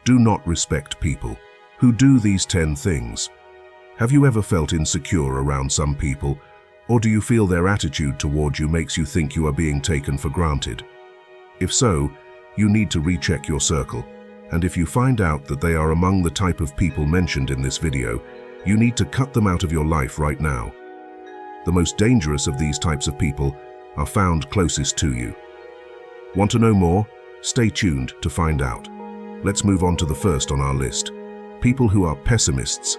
do not respect people who do these 10 things. Have you ever felt insecure around some people, or do you feel their attitude toward you makes you think you are being taken for granted? If so, you need to recheck your circle, and if you find out that they are among the type of people mentioned in this video, you need to cut them out of your life right now. The most dangerous of these types of people are found closest to you. Want to know more? Stay tuned to find out. Let's move on to the first on our list. People who are pessimists.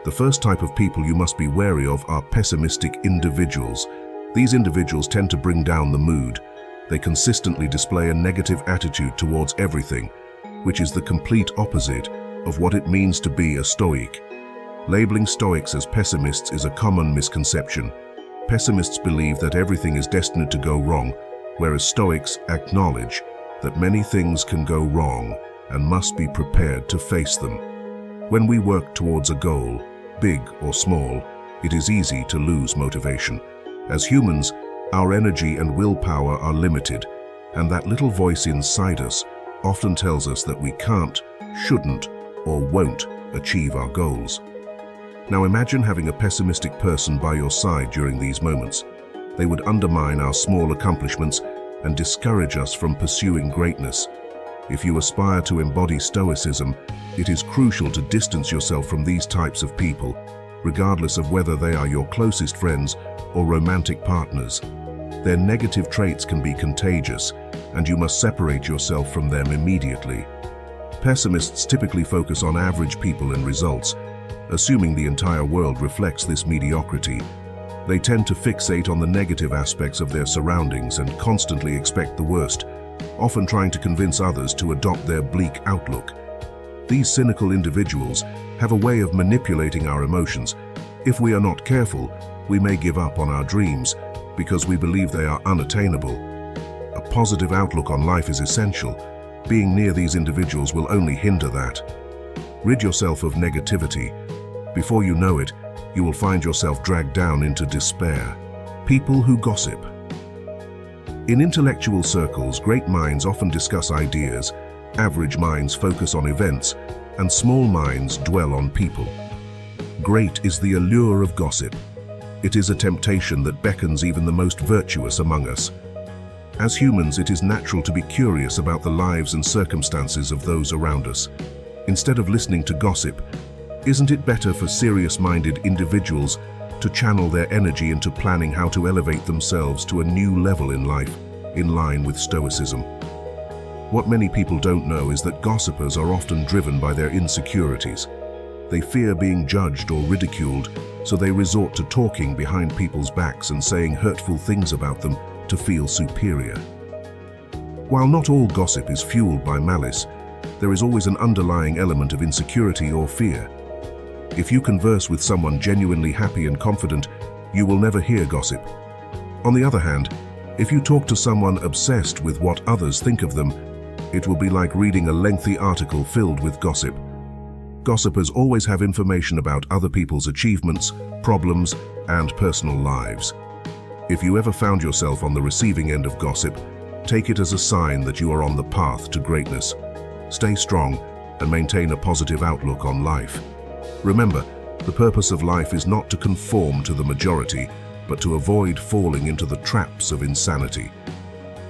The first type of people you must be wary of are pessimistic individuals. These individuals tend to bring down the mood. They consistently display a negative attitude towards everything, which is the complete opposite of what it means to be a Stoic. Labeling Stoics as pessimists is a common misconception. Pessimists believe that everything is destined to go wrong, whereas Stoics acknowledge that many things can go wrong and must be prepared to face them. When we work towards a goal, big or small, it is easy to lose motivation. As humans, our energy and willpower are limited, and that little voice inside us often tells us that we can't, shouldn't, or won't achieve our goals. Now imagine having a pessimistic person by your side during these moments. They would undermine our small accomplishments and discourage us from pursuing greatness. If you aspire to embody Stoicism, it is crucial to distance yourself from these types of people, regardless of whether they are your closest friends or romantic partners. Their negative traits can be contagious, and you must separate yourself from them immediately. Pessimists typically focus on average people and results, assuming the entire world reflects this mediocrity. They tend to fixate on the negative aspects of their surroundings and constantly expect the worst, often trying to convince others to adopt their bleak outlook. These cynical individuals have a way of manipulating our emotions. If we are not careful, we may give up on our dreams because we believe they are unattainable. A positive outlook on life is essential. Being near these individuals will only hinder that. Rid yourself of negativity. Before you know it, you will find yourself dragged down into despair. People who gossip. In intellectual circles, great minds often discuss ideas, average minds focus on events, and small minds dwell on people. Great is the allure of gossip. It is a temptation that beckons even the most virtuous among us. As humans, it is natural to be curious about the lives and circumstances of those around us. Instead of listening to gossip, isn't it better for serious-minded individuals to channel their energy into planning how to elevate themselves to a new level in life, in line with Stoicism? What many people don't know is that gossipers are often driven by their insecurities. They fear being judged or ridiculed, so they resort to talking behind people's backs and saying hurtful things about them to feel superior. While not all gossip is fueled by malice, there is always an underlying element of insecurity or fear. If you converse with someone genuinely happy and confident, you will never hear gossip. On the other hand, if you talk to someone obsessed with what others think of them, it will be like reading a lengthy article filled with gossip. Gossipers always have information about other people's achievements, problems, and personal lives. If you ever found yourself on the receiving end of gossip, take it as a sign that you are on the path to greatness. Stay strong and maintain a positive outlook on life. Remember, the purpose of life is not to conform to the majority, but to avoid falling into the traps of insanity.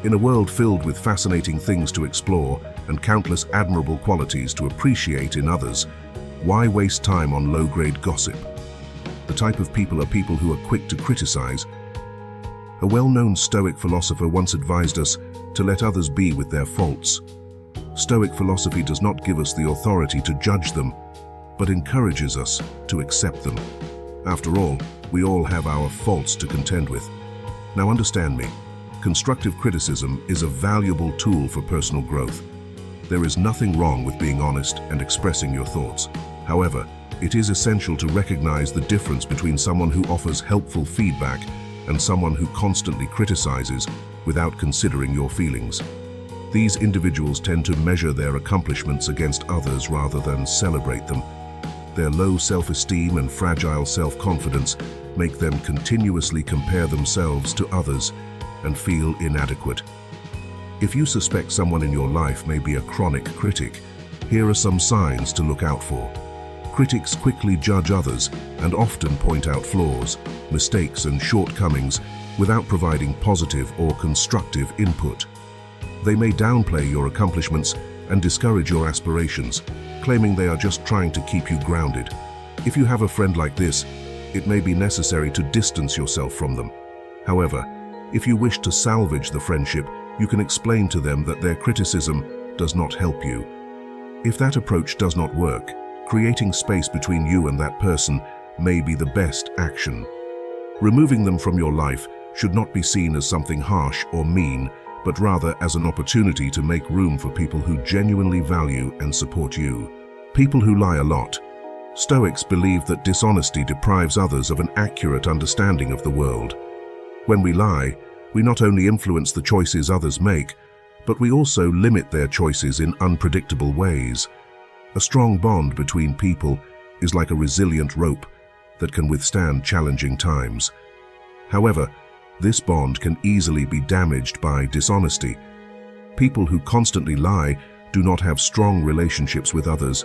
In a world filled with fascinating things to explore and countless admirable qualities to appreciate in others, why waste time on low-grade gossip? The type of people are people who are quick to criticize. A well-known Stoic philosopher once advised us to let others be with their faults. Stoic philosophy does not give us the authority to judge them, but encourages us to accept them. After all, we all have our faults to contend with. Now understand me, constructive criticism is a valuable tool for personal growth. There is nothing wrong with being honest and expressing your thoughts. However, it is essential to recognize the difference between someone who offers helpful feedback and someone who constantly criticizes without considering your feelings. These individuals tend to measure their accomplishments against others rather than celebrate them. Their low self-esteem and fragile self-confidence make them continuously compare themselves to others and feel inadequate. If you suspect someone in your life may be a chronic critic, Here are some signs to look out for. Critics quickly judge others and often point out flaws, mistakes, and shortcomings without providing positive or constructive input. They may downplay your accomplishments and discourage your aspirations, claiming they are just trying to keep you grounded. If you have a friend like this, it may be necessary to distance yourself from them. However, if you wish to salvage the friendship, you can explain to them that their criticism does not help you. If that approach does not work, creating space between you and that person may be the best action. Removing them from your life should not be seen as something harsh or mean, but rather as an opportunity to make room for people who genuinely value and support you. People who lie a lot. Stoics believe that dishonesty deprives others of an accurate understanding of the world. When we lie, we not only influence the choices others make, but we also limit their choices in unpredictable ways. A strong bond between people is like a resilient rope that can withstand challenging times. However, this bond can easily be damaged by dishonesty. People who constantly lie do not have strong relationships with others.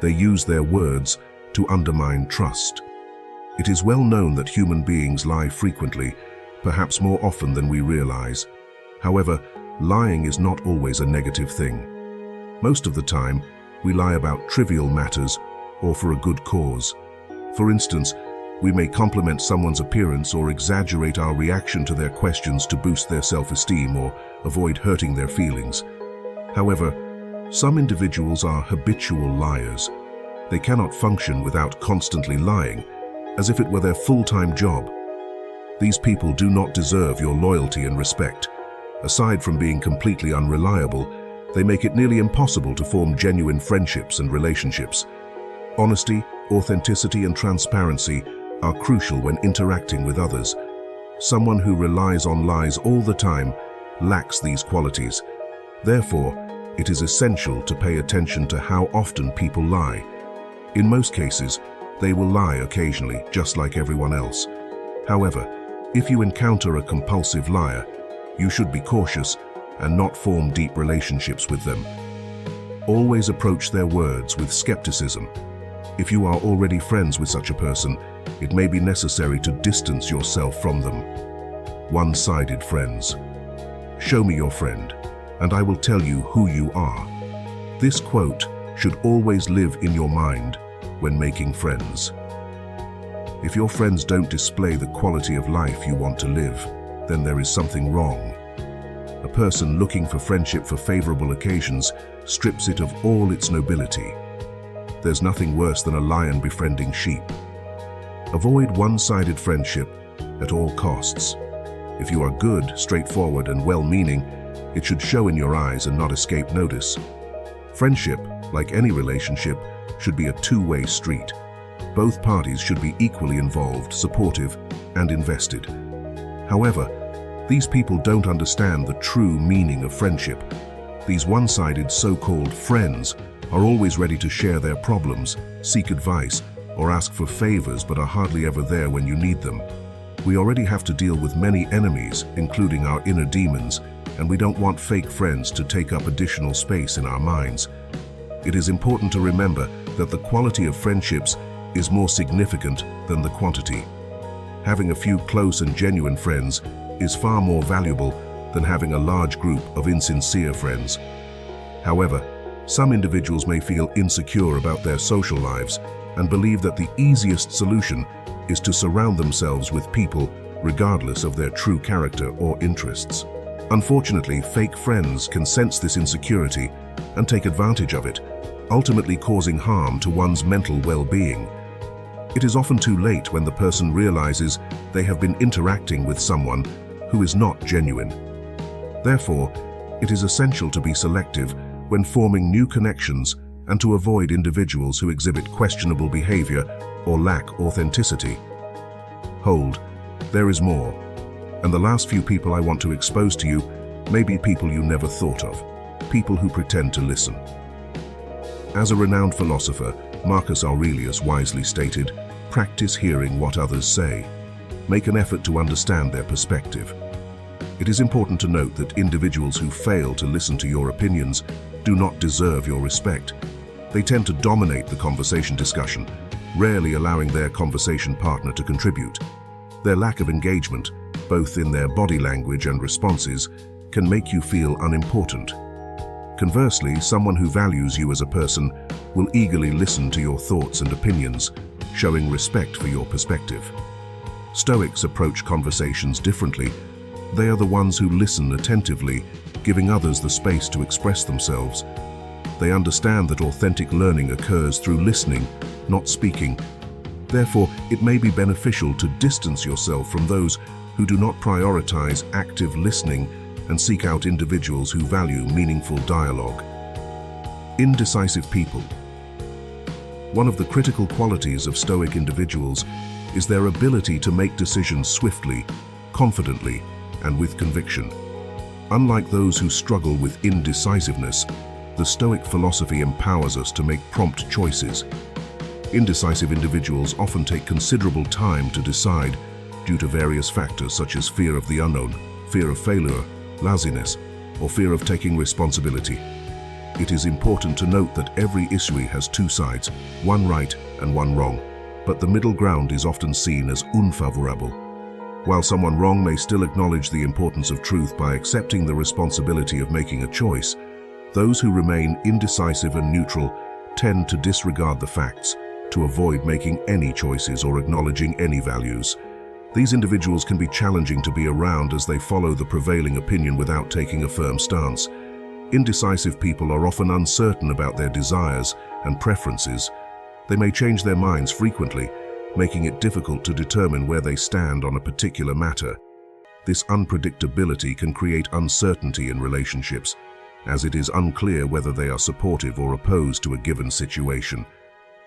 They use their words to undermine trust. It is well known that human beings lie frequently, perhaps more often than we realize. However, lying is not always a negative thing. Most of the time, we lie about trivial matters or for a good cause. For instance, we may compliment someone's appearance or exaggerate our reaction to their questions to boost their self-esteem or avoid hurting their feelings. However, some individuals are habitual liars. They cannot function without constantly lying, as if it were their full-time job. These people do not deserve your loyalty and respect. Aside from being completely unreliable, they make it nearly impossible to form genuine friendships and relationships. Honesty, authenticity, and transparency are crucial when interacting with others. Someone who relies on lies all the time lacks these qualities. Therefore, it is essential to pay attention to how often people lie. In most cases, they will lie occasionally, just like everyone else. However, if you encounter a compulsive liar, you should be cautious and not form deep relationships with them. Always approach their words with skepticism. If you are already friends with such a person, it may be necessary to distance yourself from them. One-sided friends. Show me your friend, and I will tell you who you are. This quote should always live in your mind when making friends. If your friends don't display the quality of life you want to live, then there is something wrong. A person looking for friendship for favorable occasions strips it of all its nobility. There's nothing worse than a lion befriending sheep. Avoid one-sided friendship at all costs. If you are good, straightforward, and well-meaning, it should show in your eyes and not escape notice. Friendship, like any relationship, should be a two-way street. Both parties should be equally involved, supportive, and invested. However, these people don't understand the true meaning of friendship. These one-sided so-called friends are always ready to share their problems, seek advice, or ask for favors, but are hardly ever there when you need them. We already have to deal with many enemies, including our inner demons, and we don't want fake friends to take up additional space in our minds. It is important to remember that the quality of friendships is more significant than the quantity. Having a few close and genuine friends is far more valuable than having a large group of insincere friends. However, some individuals may feel insecure about their social lives and believe that the easiest solution is to surround themselves with people regardless of their true character or interests. Unfortunately, fake friends can sense this insecurity and take advantage of it, ultimately causing harm to one's mental well-being. It is often too late when the person realizes they have been interacting with someone who is not genuine. Therefore, it is essential to be selective when forming new connections and to avoid individuals who exhibit questionable behavior or lack authenticity. Hold, there is more. And the last few people I want to expose to you may be people you never thought of, people who pretend to listen. As a renowned philosopher, Marcus Aurelius wisely stated, "Practice hearing what others say. Make an effort to understand their perspective." It is important to note that individuals who fail to listen to your opinions do not deserve your respect. They tend to dominate the conversation discussion, rarely allowing their conversation partner to contribute. Their lack of engagement, both in their body language and responses, can make you feel unimportant. Conversely, someone who values you as a person will eagerly listen to your thoughts and opinions, showing respect for your perspective. Stoics approach conversations differently. They are the ones who listen attentively, giving others the space to express themselves. They understand that authentic learning occurs through listening, not speaking. Therefore, it may be beneficial to distance yourself from those who do not prioritize active listening and seek out individuals who value meaningful dialogue. Indecisive people. One of the critical qualities of Stoic individuals is their ability to make decisions swiftly, confidently, and with conviction. Unlike those who struggle with indecisiveness, the Stoic philosophy empowers us to make prompt choices. Indecisive individuals often take considerable time to decide due to various factors such as fear of the unknown, fear of failure, laziness, or fear of taking responsibility. It is important to note that every issue has two sides, one right and one wrong, but the middle ground is often seen as unfavorable. While someone wrong may still acknowledge the importance of truth by accepting the responsibility of making a choice, those who remain indecisive and neutral tend to disregard the facts, to avoid making any choices or acknowledging any values. These individuals can be challenging to be around as they follow the prevailing opinion without taking a firm stance. Indecisive people are often uncertain about their desires and preferences. They may change their minds frequently, making it difficult to determine where they stand on a particular matter. This unpredictability can create uncertainty in relationships, as it is unclear whether they are supportive or opposed to a given situation.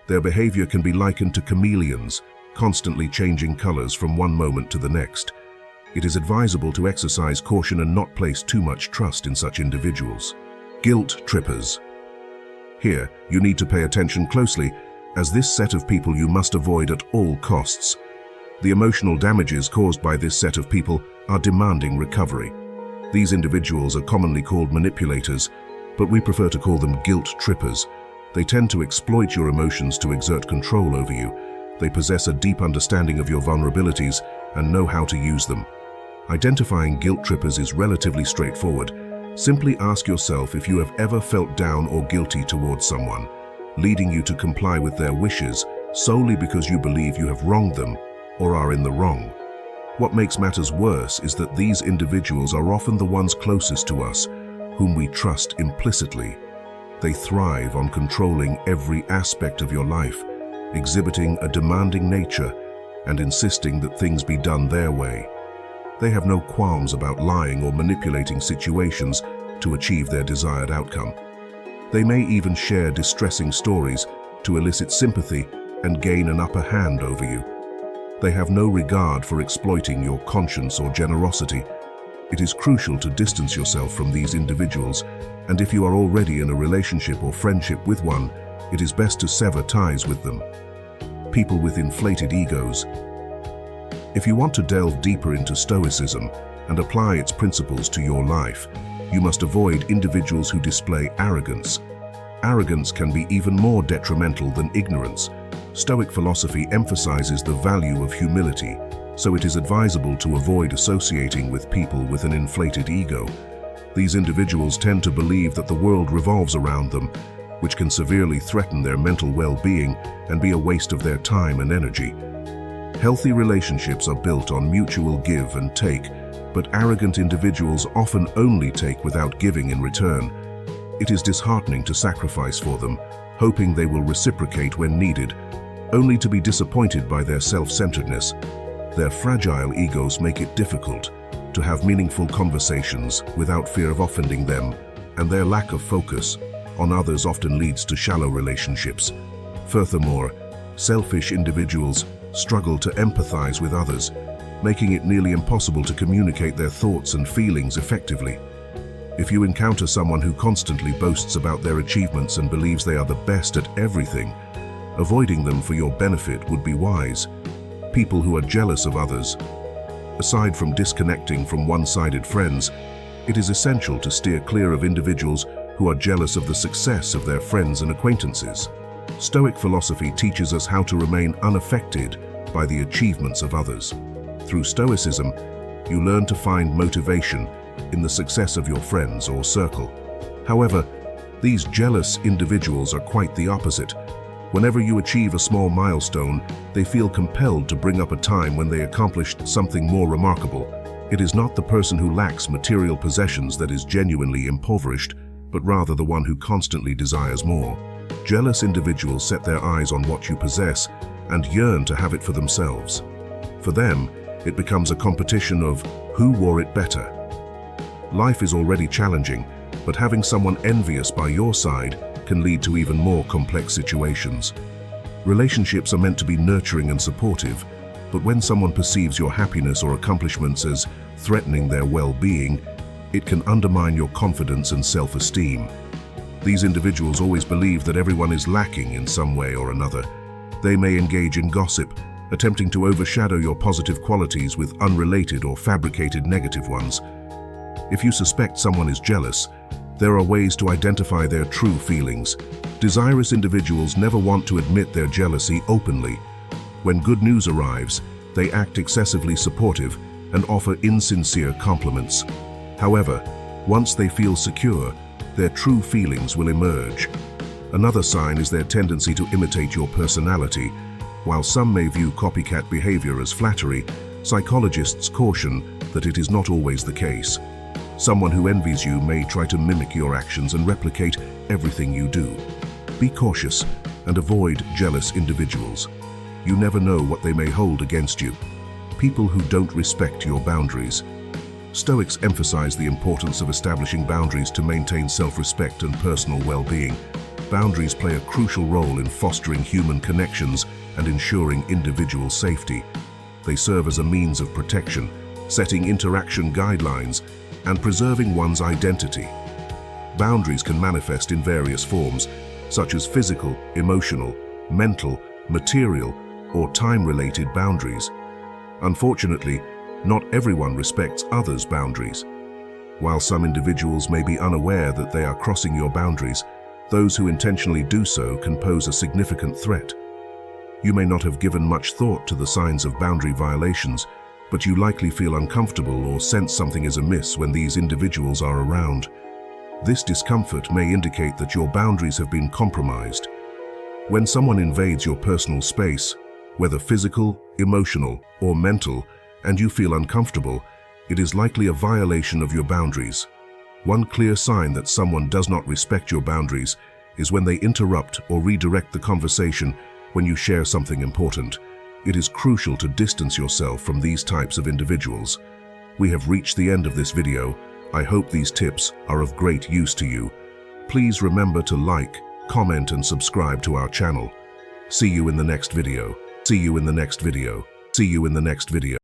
Their behavior can be likened to chameleons, constantly changing colors from one moment to the next. It is advisable to exercise caution and not place too much trust in such individuals. Guilt trippers. Here, you need to pay attention closely, as this set of people you must avoid at all costs. The emotional damages caused by this set of people are demanding recovery. These individuals are commonly called manipulators, but we prefer to call them guilt trippers. They tend to exploit your emotions to exert control over you. They possess a deep understanding of your vulnerabilities and know how to use them. Identifying guilt trippers is relatively straightforward. Simply ask yourself if you have ever felt down or guilty towards someone, leading you to comply with their wishes solely because you believe you have wronged them or are in the wrong. What makes matters worse is that these individuals are often the ones closest to us, whom we trust implicitly. They thrive on controlling every aspect of your life, exhibiting a demanding nature and insisting that things be done their way. They have no qualms about lying or manipulating situations to achieve their desired outcome. They may even share distressing stories to elicit sympathy and gain an upper hand over you. They have no regard for exploiting your conscience or generosity. It is crucial to distance yourself from these individuals, and if you are already in a relationship or friendship with one, it is best to sever ties with them. People with inflated egos. If you want to delve deeper into Stoicism and apply its principles to your life, you must avoid individuals who display arrogance. Arrogance can be even more detrimental than ignorance. Stoic philosophy emphasizes the value of humility, so it is advisable to avoid associating with people with an inflated ego. These individuals tend to believe that the world revolves around them, which can severely threaten their mental well-being and be a waste of their time and energy. Healthy relationships are built on mutual give and take, but arrogant individuals often only take without giving in return. It is disheartening to sacrifice for them, hoping they will reciprocate when needed, only to be disappointed by their self-centeredness. Their fragile egos make it difficult to have meaningful conversations without fear of offending them, and their lack of focus on others often leads to shallow relationships. Furthermore, selfish individuals struggle to empathize with others, making it nearly impossible to communicate their thoughts and feelings effectively. If you encounter someone who constantly boasts about their achievements and believes they are the best at everything, avoiding them for your benefit would be wise. People who are jealous of others. Aside from disconnecting from one-sided friends, it is essential to steer clear of individuals who are jealous of the success of their friends and acquaintances. Stoic philosophy teaches us how to remain unaffected by the achievements of others. Through Stoicism, you learn to find motivation in the success of your friends or circle. However, these jealous individuals are quite the opposite. Whenever you achieve a small milestone, they feel compelled to bring up a time when they accomplished something more remarkable. It is not the person who lacks material possessions that is genuinely impoverished, but rather the one who constantly desires more. Jealous individuals set their eyes on what you possess and yearn to have it for themselves. For them, it becomes a competition of who wore it better. Life is already challenging, but having someone envious by your side can lead to even more complex situations. Relationships are meant to be nurturing and supportive, but when someone perceives your happiness or accomplishments as threatening their well-being, it can undermine your confidence and self-esteem. These individuals always believe that everyone is lacking in some way or another. They may engage in gossip, attempting to overshadow your positive qualities with unrelated or fabricated negative ones. If you suspect someone is jealous, there are ways to identify their true feelings. Desirous individuals never want to admit their jealousy openly. When good news arrives, they act excessively supportive and offer insincere compliments. However, once they feel secure, their true feelings will emerge. Another sign is their tendency to imitate your personality. While some may view copycat behavior as flattery, psychologists caution that it is not always the case. Someone who envies you may try to mimic your actions and replicate everything you do. Be cautious and avoid jealous individuals. You never know what they may hold against you. People who don't respect your boundaries. Stoics emphasize the importance of establishing boundaries to maintain self-respect and personal well-being. Boundaries play a crucial role in fostering human connections and ensuring individual safety. They serve as a means of protection, setting interaction guidelines, and preserving one's identity. Boundaries can manifest in various forms, such as physical, emotional, mental, material, or time-related boundaries. Unfortunately, not everyone respects others' boundaries. While some individuals may be unaware that they are crossing your boundaries, those who intentionally do so can pose a significant threat. You may not have given much thought to the signs of boundary violations, but you likely feel uncomfortable or sense something is amiss when these individuals are around. This discomfort may indicate that your boundaries have been compromised. When someone invades your personal space, whether physical, emotional, or mental, and you feel uncomfortable, it is likely a violation of your boundaries. One clear sign that someone does not respect your boundaries is when they interrupt or redirect the conversation when you share something important. It is crucial to distance yourself from these types of individuals. We have reached the end of this video. I hope these tips are of great use to you. Please remember to like, comment, and subscribe to our channel. See you in the next video. See you in the next video. See you in the next video.